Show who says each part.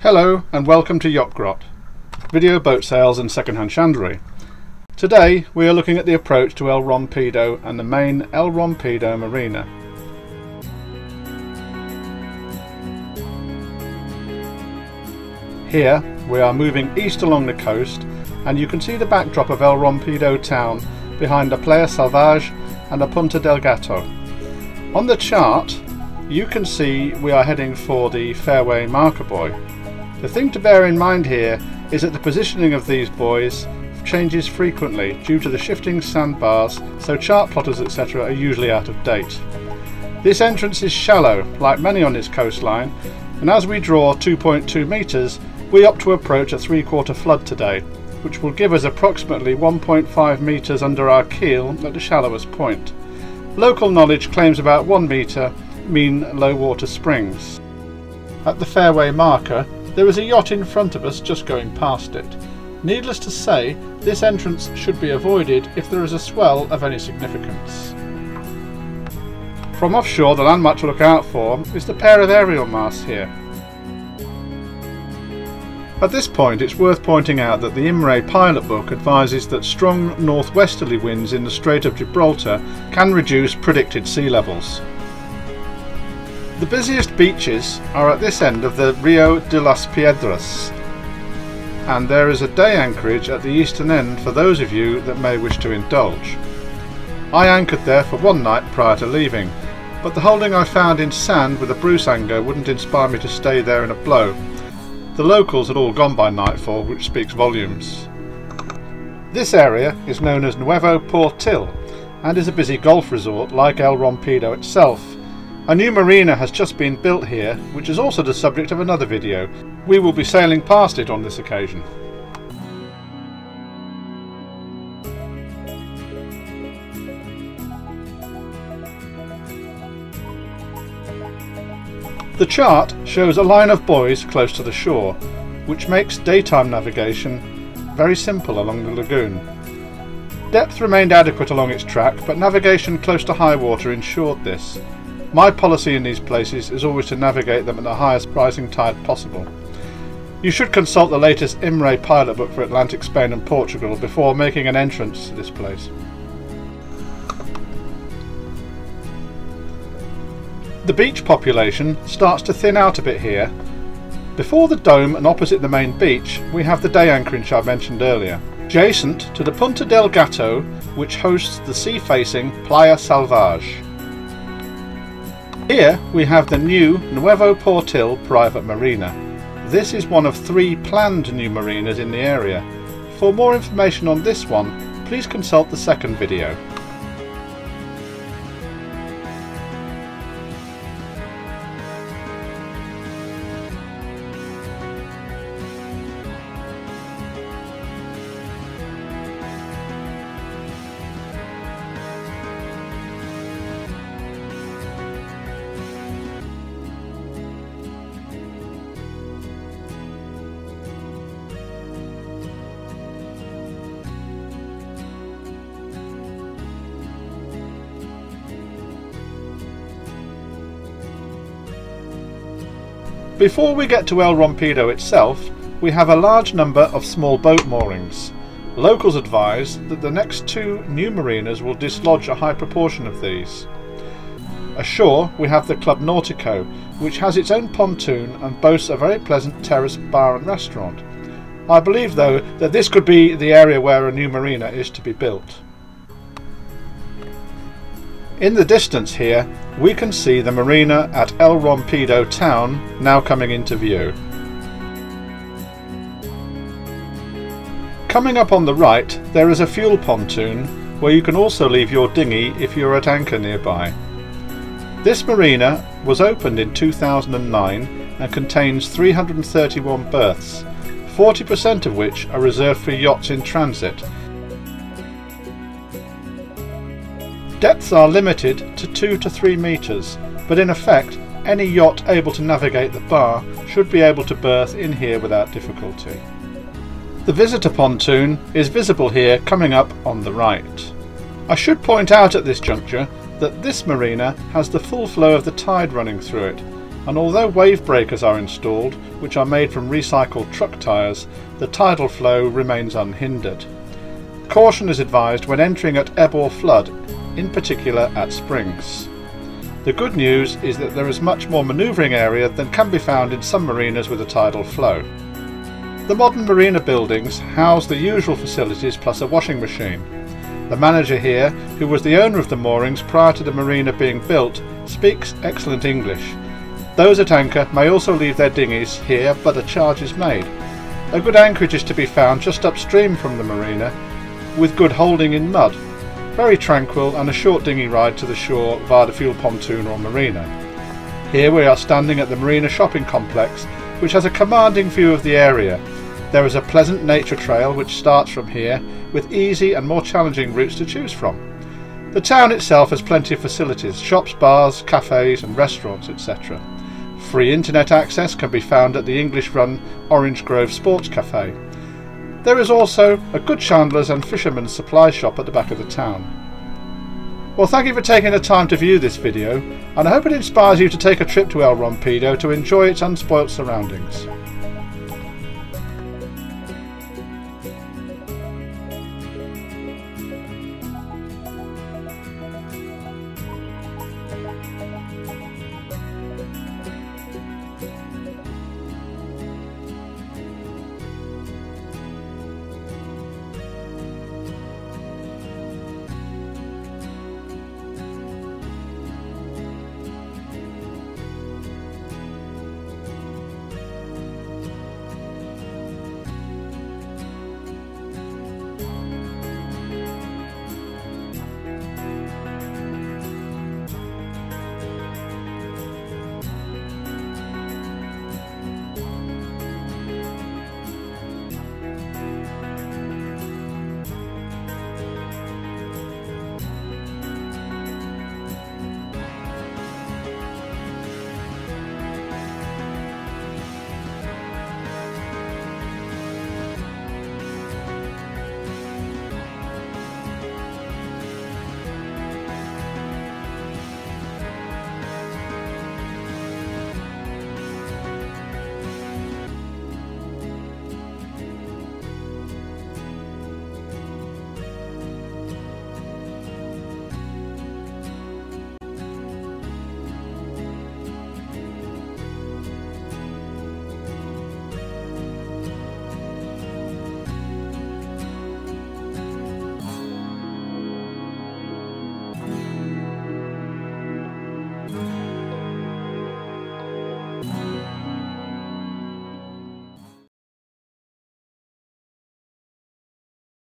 Speaker 1: Hello and welcome to Yacht Grot, video boat sales and second-hand chandlery. Today we are looking at the approach to El Rompido and the main El Rompido Marina. Here we are moving east along the coast and you can see the backdrop of El Rompido town behind the Playa Salvage and the Punta del Gato. On the chart you can see we are heading for the fairway marker buoy. The thing to bear in mind here is that the positioning of these buoys changes frequently due to the shifting sandbars, so chart plotters etc. are usually out of date. This entrance is shallow, like many on this coastline, and as we draw 2.2 metres, we opt to approach a 3/4 flood today, which will give us approximately 1.5 metres under our keel at the shallowest point. Local knowledge claims about 1 metre mean low water springs. At the fairway marker, there is a yacht in front of us just going past it. Needless to say, this entrance should be avoided if there is a swell of any significance. From offshore, the landmark to look out for is the pair of aerial masts here. At this point it's worth pointing out that the IMRE pilot book advises that strong northwesterly winds in the Strait of Gibraltar can reduce predicted sea levels. The busiest beaches are at this end of the Rio de las Piedras, and there is a day anchorage at the eastern end for those of you that may wish to indulge. I anchored there for one night prior to leaving, but the holding I found in sand with a Bruce anchor wouldn't inspire me to stay there in a blow. The locals had all gone by nightfall, which speaks volumes. This area is known as Nuevo Portil and is a busy golf resort like El Rompido itself. A new marina has just been built here, which is also the subject of another video. We will be sailing past it on this occasion. The chart shows a line of buoys close to the shore, which makes daytime navigation very simple along the lagoon. Depth remained adequate along its track, but navigation close to high water ensured this. My policy in these places is always to navigate them at the highest rising tide possible. You should consult the latest IMRE pilot book for Atlantic Spain and Portugal before making an entrance to this place. The beach population starts to thin out a bit here. Before the dome and opposite the main beach we have the day anchorage I mentioned earlier, adjacent to the Punta del Gato, which hosts the sea-facing Playa Salvage. Here we have the new Nuevo Portil private marina. This is one of 3 planned new marinas in the area. For more information on this one, please consult the second video. Before we get to El Rompido itself, we have a large number of small boat moorings. Locals advise that the next 2 new marinas will dislodge a high proportion of these. Ashore we have the Club Nautico, which has its own pontoon and boasts a very pleasant terrace bar and restaurant. I believe though that this could be the area where a new marina is to be built. In the distance here we can see the marina at El Rompido town now coming into view. Coming up on the right there is a fuel pontoon where you can also leave your dinghy if you're at anchor nearby. This marina was opened in 2009 and contains 331 berths, 40% of which are reserved for yachts in transit. Depths are limited to 2 to 3 metres, but in effect any yacht able to navigate the bar should be able to berth in here without difficulty. The visitor pontoon is visible here coming up on the right. I should point out at this juncture that this marina has the full flow of the tide running through it, and although wave breakers are installed, which are made from recycled truck tyres, the tidal flow remains unhindered. Caution is advised when entering at ebb or flood, in particular at springs. The good news is that there is much more manoeuvring area than can be found in some marinas with a tidal flow. The modern marina buildings house the usual facilities plus a washing machine. The manager here, who was the owner of the moorings prior to the marina being built, speaks excellent English. Those at anchor may also leave their dinghies here, but a charge is made. A good anchorage is to be found just upstream from the marina, with good holding in mud. Very tranquil and a short dinghy ride to the shore via the fuel pontoon or marina. Here we are standing at the marina shopping complex, which has a commanding view of the area. There is a pleasant nature trail which starts from here, with easy and more challenging routes to choose from. The town itself has plenty of facilities, shops, bars, cafes and restaurants, etc. Free internet access can be found at the English-run Orange Grove Sports Cafe. There is also a good chandler's and fisherman's supply shop at the back of the town. Well, thank you for taking the time to view this video, and I hope it inspires you to take a trip to El Rompido to enjoy its unspoilt surroundings.